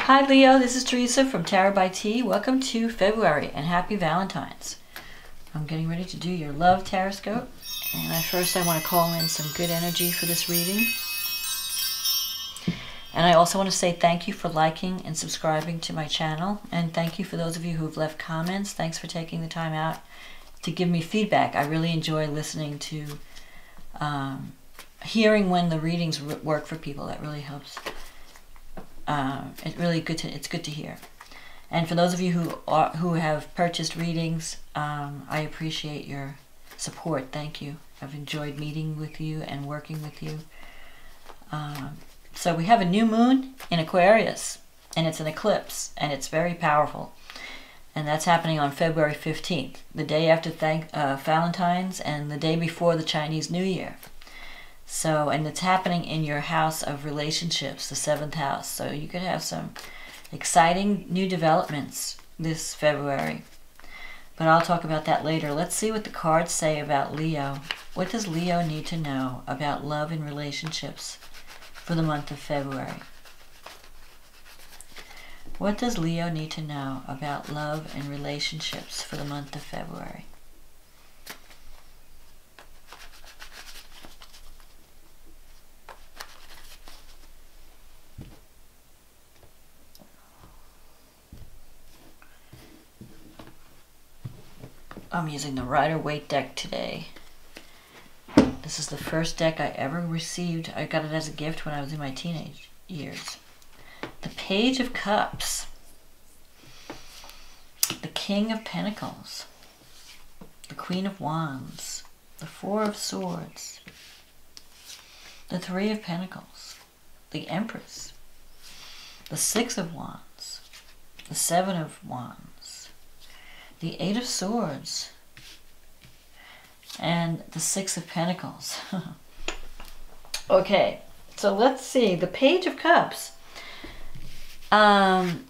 Hi Leo, this is Teresa from Tarot by T. Welcome to February and happy Valentine's. I'm getting ready to do your Love TarotScope. And I want to call in some good energy for this reading. And I also want to say thank you for liking and subscribing to my channel. And thank you for those of you who've left comments. Thanks for taking the time out to give me feedback. I really enjoy listening to, hearing when the readings work for people. That really helps. It's good to hear. And for those of you who have purchased readings, I appreciate your support. Thank you. I've enjoyed meeting with you and working with you. So we have a new moon in Aquarius, and it's an eclipse, and it's very powerful. And that's happening on February 15th, the day after Valentine's and the day before the Chinese New Year. So, and it's happening in your house of relationships, the 7th house. So you could have some exciting new developments this February. But I'll talk about that later. Let's see what the cards say about Leo. What does Leo need to know about love and relationships for the month of February? What does Leo need to know about love and relationships for the month of February? I'm using the Rider-Waite deck today. This is the first deck I ever received. I got it as a gift when I was in my teenage years. The Page of Cups. The King of Pentacles. The Queen of Wands. The Four of Swords. The Three of Pentacles. The Empress. The Six of Wands. The Seven of Wands. The Eight of Swords, and the Six of Pentacles. Okay, so let's see. The Page of Cups. You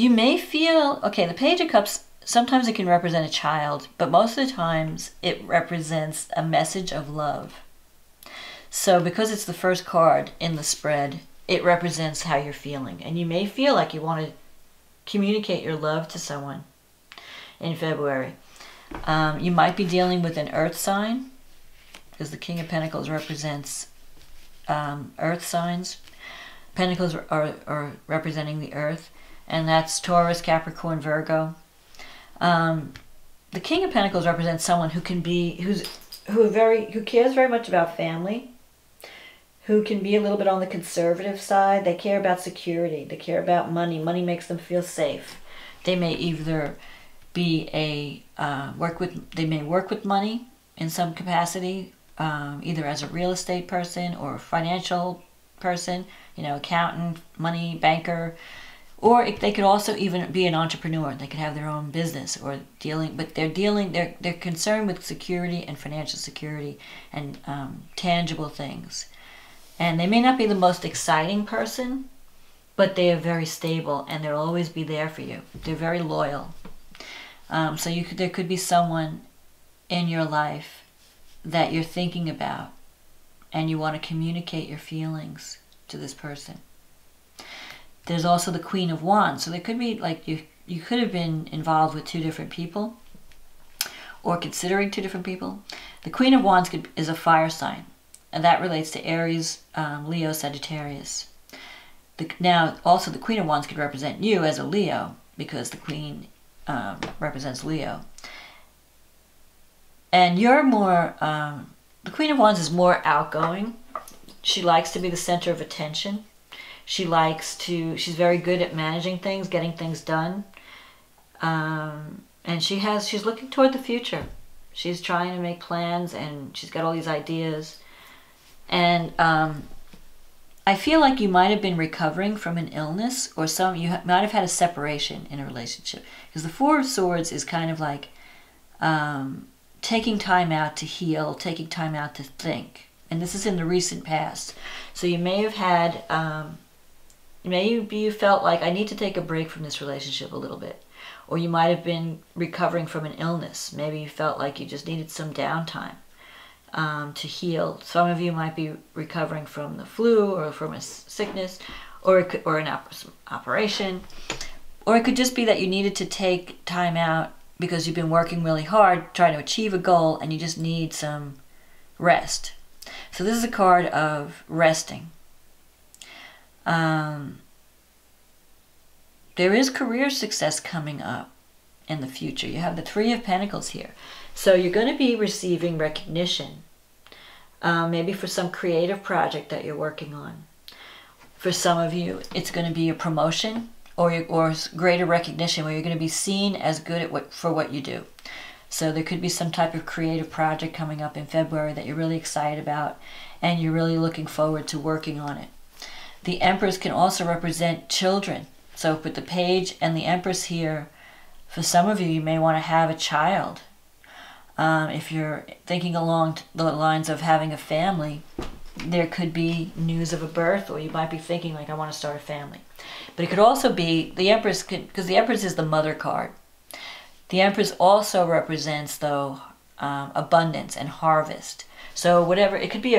may feel, okay, the Page of Cups, sometimes it can represent a child, but most of the times it represents a message of love. So because it's the first card in the spread, it represents how you're feeling. And you may feel like you want to communicate your love to someone in February. You might be dealing with an earth sign, because the King of Pentacles represents earth signs. Pentacles are representing the earth, and that's Taurus, Capricorn, Virgo. The King of Pentacles represents someone who can be, who cares very much about family, who can be a little bit on the conservative side. They care about security. They care about money. Money makes them feel safe. They may either be they may work with money in some capacity, either as a real estate person or a financial person, you know, accountant, money, banker, or they could also even be an entrepreneur. They could have their own business or but they're concerned with security and financial security and tangible things. And they may not be the most exciting person, but they are very stable and they'll always be there for you. They're very loyal. So there could be someone in your life that you're thinking about and you want to communicate your feelings to this person. There's also the Queen of Wands. So there could be, like, you could have been involved with two different people or considering two different people. The Queen of Wands is a fire sign. And that relates to Aries, Leo, Sagittarius. Now, also the Queen of Wands could represent you as a Leo, because the Queen represents Leo. And you're more, the Queen of Wands is more outgoing. She likes to be the center of attention. She's very good at managing things, getting things done. And she's looking toward the future. She's trying to make plans, and she's got all these ideas. And I feel like you might have been recovering from an illness, or you might have had a separation in a relationship. Because the Four of Swords is kind of like taking time out to heal, taking time out to think. And this is in the recent past. So you may have had, maybe you felt like, I need to take a break from this relationship a little bit. Or you might have been recovering from an illness. Maybe you felt like you just needed some downtime. To heal. Some of you might be recovering from the flu or from a sickness, or it could, or an operation, or it could just be that you needed to take time out because you've been working really hard trying to achieve a goal and you just need some rest. So this is a card of resting. There is career success coming up in the future. You have the Three of Pentacles here. So you're going to be receiving recognition, maybe for some creative project that you're working on. For some of you, it's going to be a promotion or greater recognition where you're going to be seen as good at for what you do. So there could be some type of creative project coming up in February that you're really excited about and you're really looking forward to working on it. The Empress can also represent children. So with the Page and the Empress here, for some of you, you may want to have a child. If you're thinking along the lines of having a family, there could be news of a birth, or you might be thinking like, I want to start a family. But it could also be the Empress, because the Empress is the mother card. The Empress also represents, though, abundance and harvest. So whatever, it could be,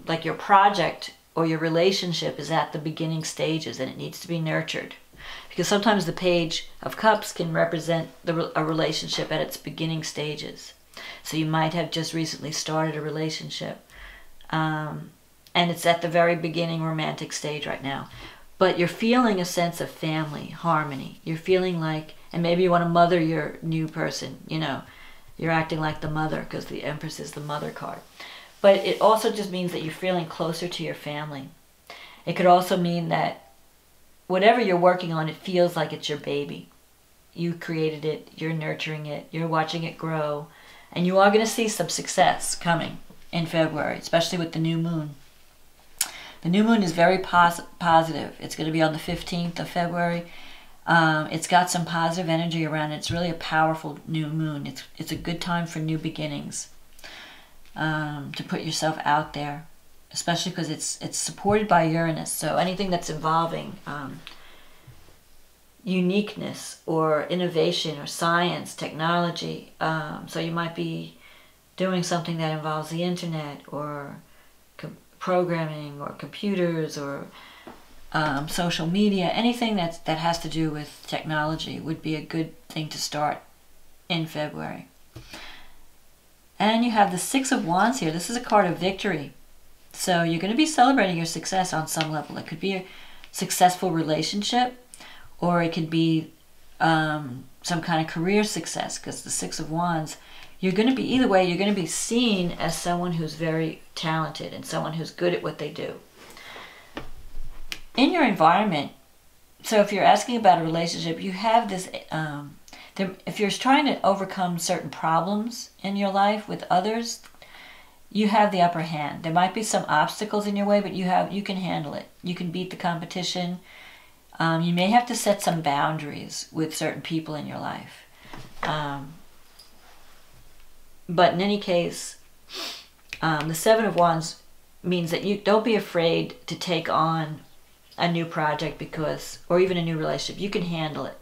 like your project or your relationship is at the beginning stages and it needs to be nurtured. Because sometimes the Page of Cups can represent a relationship at its beginning stages. So you might have just recently started a relationship. And it's at the very beginning romantic stage right now. But you're feeling a sense of family, harmony. You're feeling like, and maybe you want to mother your new person, You're acting like the mother because the Empress is the mother card. But it also just means that you're feeling closer to your family. It could also mean that whatever you're working on, it feels like it's your baby. You created it, you're nurturing it, you're watching it grow, and you are going to see some success coming in February, especially with the new moon. The new moon is very positive. It's going to be on the 15th of February. It's got some positive energy around it. It's really a powerful new moon. It's a good time for new beginnings, to put yourself out there, especially because it's supported by Uranus. So anything that's involving uniqueness or innovation or science, technology. So you might be doing something that involves the internet or programming or computers or social media. Anything that has to do with technology would be a good thing to start in February. And you have the Six of Wands here. This is a card of victory. So you're going to be celebrating your success on some level. It could be a successful relationship, or it could be some kind of career success, because the Six of Wands, you're going to be, either way, you're going to be seen as someone who's very talented and someone who's good at what they do. In your environment, so if you're asking about a relationship, you have this, if you're trying to overcome certain problems in your life with others, you have the upper hand. There might be some obstacles in your way, but you can handle it. You can beat the competition. You may have to set some boundaries with certain people in your life. But in any case, the Seven of Wands means that you don't be afraid to take on a new project or even a new relationship. You can handle it.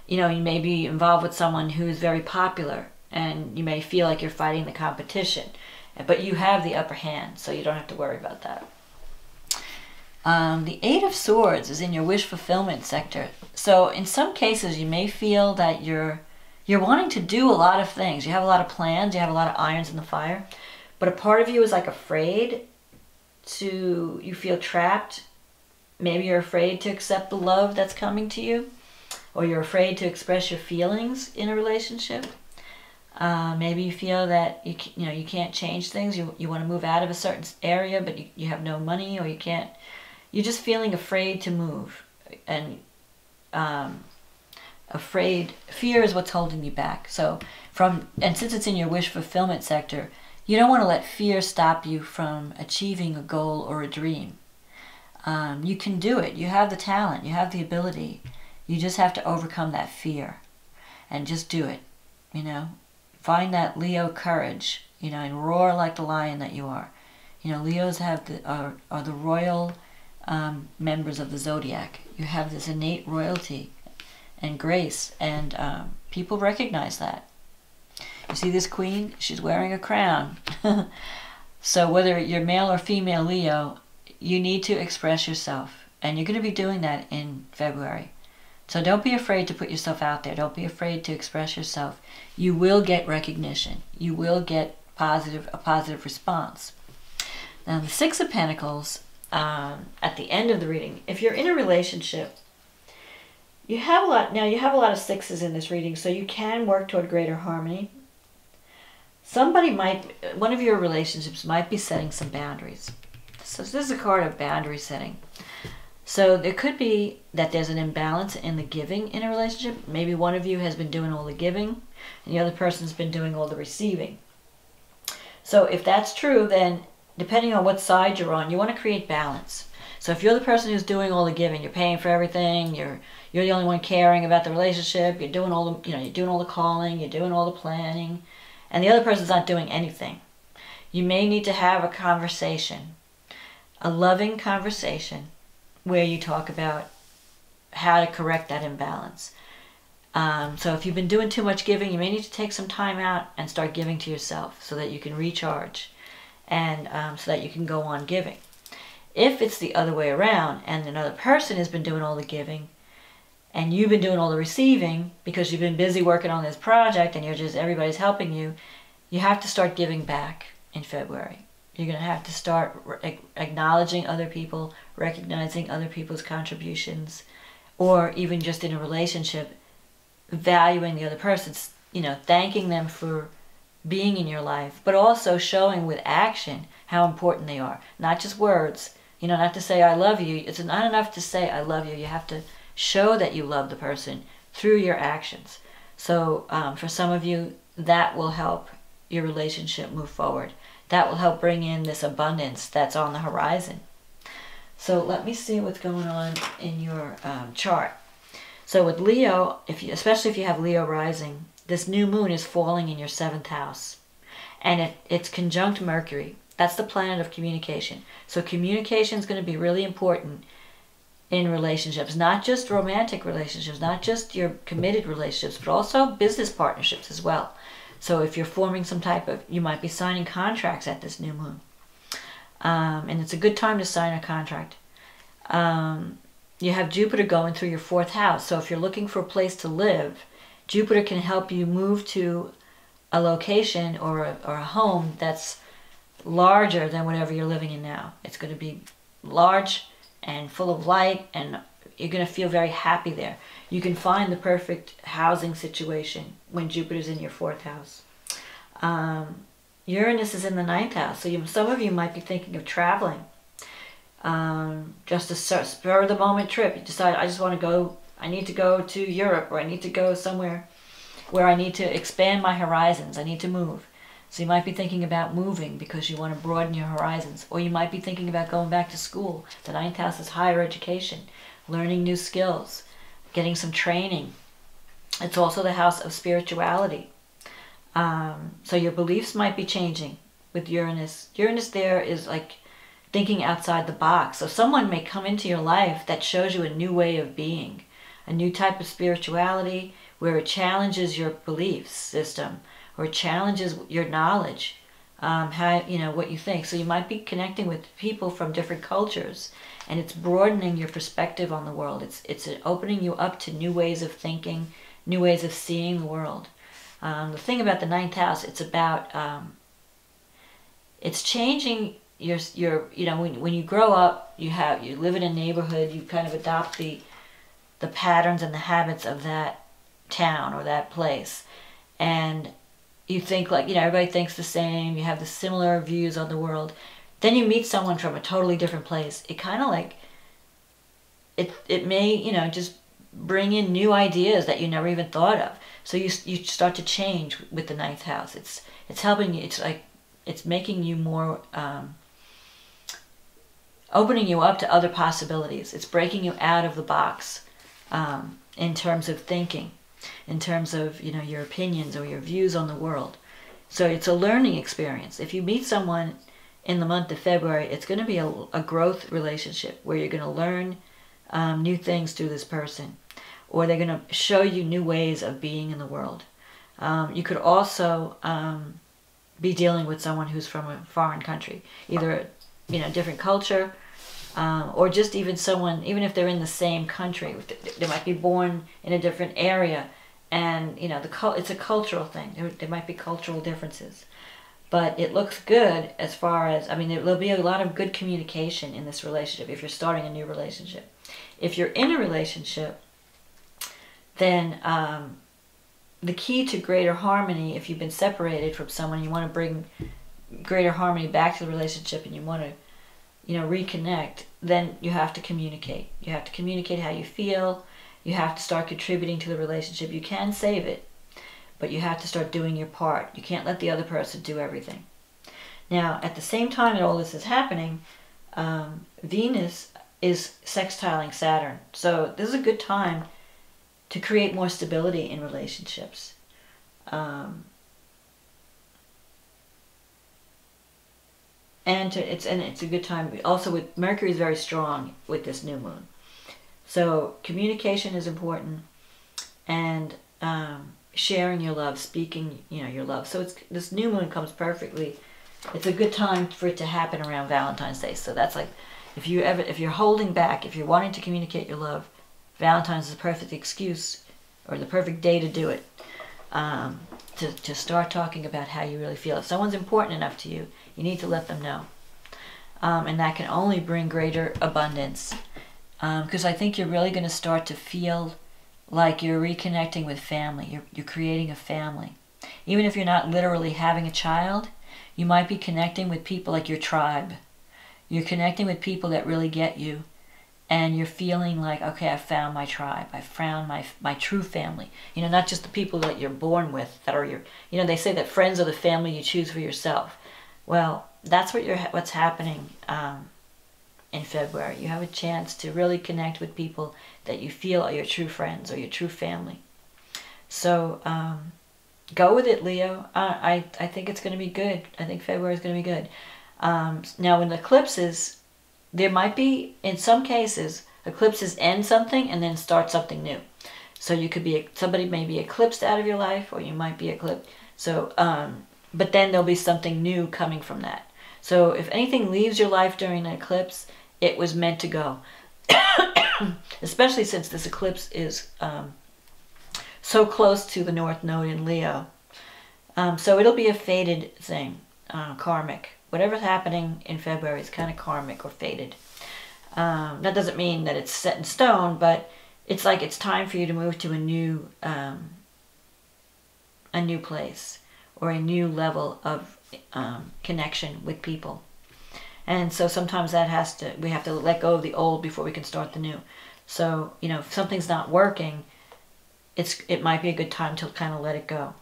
You may be involved with someone who is very popular and you may feel like you're fighting the competition, but you have the upper hand, so you don't have to worry about that. The Eight of Swords is in your wish fulfillment sector. So in some cases, you may feel that you're wanting to do a lot of things. You have a lot of plans, you have a lot of irons in the fire, but a part of you is like afraid you feel trapped. Maybe you're afraid to accept the love that's coming to you, or you're afraid to express your feelings in a relationship. Maybe you feel that you can't change things. You want to move out of a certain area, but you have no money, or you can't. You're just feeling afraid to move, and fear is what's holding you back. So and since it's in your wish fulfillment sector, you don't want to let fear stop you from achieving a goal or a dream. You can do it. You have the talent. You have the ability. You just have to overcome that fear and just do it. Find that Leo courage, and roar like the lion that you are. Leos are the royal members of the zodiac. You have this innate royalty and grace, and people recognize that. You see this queen? She's wearing a crown. So whether you're male or female Leo, you need to express yourself. And you're going to be doing that in February. So don't be afraid to put yourself out there. Don't be afraid to express yourself. You will get recognition. You will get a positive response. Now the Six of Pentacles, at the end of the reading, if you're in a relationship, you have a lot of sixes in this reading, so you can work toward greater harmony. One of your relationships might be setting some boundaries. So this is a card of boundary setting. So there could be that there's an imbalance in the giving in a relationship. Maybe one of you has been doing all the giving and the other person's been doing all the receiving. So if that's true, then depending on what side you're on, you want to create balance. So if you're the person who's doing all the giving, you're paying for everything, you're the only one caring about the relationship, you're doing all the, you're doing all the calling, you're doing all the planning, and the other person's not doing anything. You may need to have a conversation, a loving conversation, where you talk about how to correct that imbalance. So if you've been doing too much giving, you may need to take some time out and start giving to yourself so that you can recharge and so that you can go on giving. If it's the other way around and another person has been doing all the giving and you've been doing all the receiving because you've been busy working on this project and everybody's helping you, you have to start giving back in February. You're going to have to start acknowledging other people, recognizing other people's contributions, or even just in a relationship, valuing the other person, thanking them for being in your life, but also showing with action how important they are. Not just words, not to say I love you. It's not enough to say I love you. You have to show that you love the person through your actions. So for some of you, that will help your relationship move forward. That will help bring in this abundance that's on the horizon. So let me see what's going on in your chart. So with Leo, especially if you have Leo rising, this new moon is falling in your 7th house. And it's conjunct Mercury. That's the planet of communication. So communication is going to be really important in relationships. Not just romantic relationships, not just your committed relationships, but also business partnerships as well. So if you're forming you might be signing contracts at this new moon. And it's a good time to sign a contract. You have Jupiter going through your 4th house. So if you're looking for a place to live, Jupiter can help you move to a location or a home that's larger than whatever you're living in now. It's going to be large and full of light, and you're going to feel very happy there. You can find the perfect housing situation when Jupiter's in your 4th house. Uranus is in the 9th house, so some of you might be thinking of traveling. Just a spur of the moment trip. You decide, I need to go to Europe, or I need to go somewhere where I need to expand my horizons. I need to move. So you might be thinking about moving because you want to broaden your horizons. Or you might be thinking about going back to school. The 9th house is higher education, learning new skills, getting some training. It's also the house of spirituality. So your beliefs might be changing with Uranus. Uranus there is like thinking outside the box. So someone may come into your life that shows you a new way of being, a new type of spirituality where it challenges your belief system or challenges your knowledge, what you think. So you might be connecting with people from different cultures, and it's broadening your perspective on the world. It's opening you up to new ways of thinking, new ways of seeing the world. The thing about the 9th house, it's about, it's changing when you grow up, you live in a neighborhood, you kind of adopt the patterns and the habits of that town or that place. And you think everybody thinks the same, you have the similar views on the world. Then you meet someone from a totally different place. It kind of it may, just bring in new ideas that you never even thought of. So you start to change with the 9th house. It's helping you. It's making you more, opening you up to other possibilities. It's breaking you out of the box in terms of thinking, in terms of your opinions or your views on the world. So it's a learning experience. If you meet someone in the month of February, it's going to be a growth relationship where you're going to learn new things through this person, or they're going to show you new ways of being in the world. You could also be dealing with someone who's from a foreign country, either different culture, or just even someone, even if they're in the same country, they might be born in a different area, and you know, it's a cultural thing. There might be cultural differences, but it looks good as far as, I mean, there'll be a lot of good communication in this relationship if you're starting a new relationship. If you're in a relationship, then the key to greater harmony, if you've been separated from someone, you want to bring greater harmony back to the relationship, and you want to, you know, reconnect, then you have to communicate. You have to communicate how you feel. You have to start contributing to the relationship. You can save it, but you have to start doing your part. You can't let the other person do everything. Now, at the same time that all this is happening, Venus is sextiling Saturn. So this is a good time to create more stability in relationships. And it's a good time. Also, with Mercury is very strong with this new moon. So communication is important, and sharing your love, speaking, you know, your love. So this new moon comes perfectly. It's a good time for it to happen around Valentine's Day. So that's like, if you're holding back, if you're wanting to communicate your love, Valentine's is the perfect excuse, or the perfect day to do it. To start talking about how you really feel. If someone's important enough to you, you need to let them know. And that can only bring greater abundance. Because I think you're really going to start to feel like you're reconnecting with family. You're creating a family. Even if you're not literally having a child, you might be connecting with people like your tribe. You're connecting with people that really get you. And you're feeling like, okay, I found my tribe. I found my true family. You know, not just the people that you're born with, that are your, you know, they say that friends are the family you choose for yourself. Well, that's what's happening in February. You have a chance to really connect with people that you feel are your true friends or your true family. So go with it, Leo. I think it's going to be good. I think February is going to be good. Now, in eclipses, there might be, in some cases, eclipses end something and then start something new. So you could be, somebody may be eclipsed out of your life, or you might be eclipsed. So, but then there'll be something new coming from that. So if anything leaves your life during an eclipse, it was meant to go. Especially since this eclipse is so close to the North Node in Leo. So it'll be a fated thing, karmic. Whatever's happening in February is kind of karmic or fated. That doesn't mean that it's set in stone, but it's like it's time for you to move to a new place, or a new level of connection with people. And so sometimes we have to let go of the old before we can start the new. So, you know, if something's not working, it might be a good time to kind of let it go.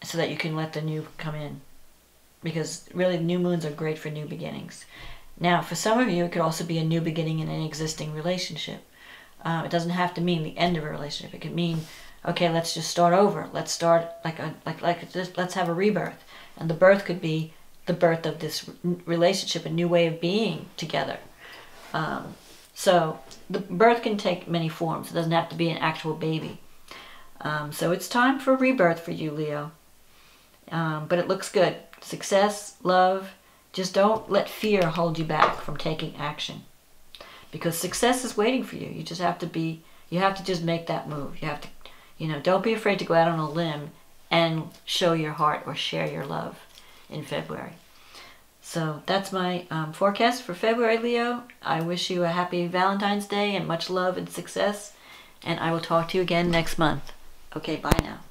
So that you can let the new come in. Because really, new moons are great for new beginnings. Now, for some of you, it could also be a new beginning in an existing relationship. It doesn't have to mean the end of a relationship. It could mean, okay, let's just start over. Let's start let's have a rebirth. And the birth could be the birth of this relationship, a new way of being together. So the birth can take many forms. It doesn't have to be an actual baby. So it's time for rebirth for you, Leo. But it looks good. Success, love. Just don't let fear hold you back from taking action. Because success is waiting for you. You just have to just make that move. You have to, you know, don't be afraid to go out on a limb and show your heart or share your love in February. So that's my forecast for February, Leo. I wish you a happy Valentine's Day and much love and success. And I will talk to you again next month. Okay, bye now.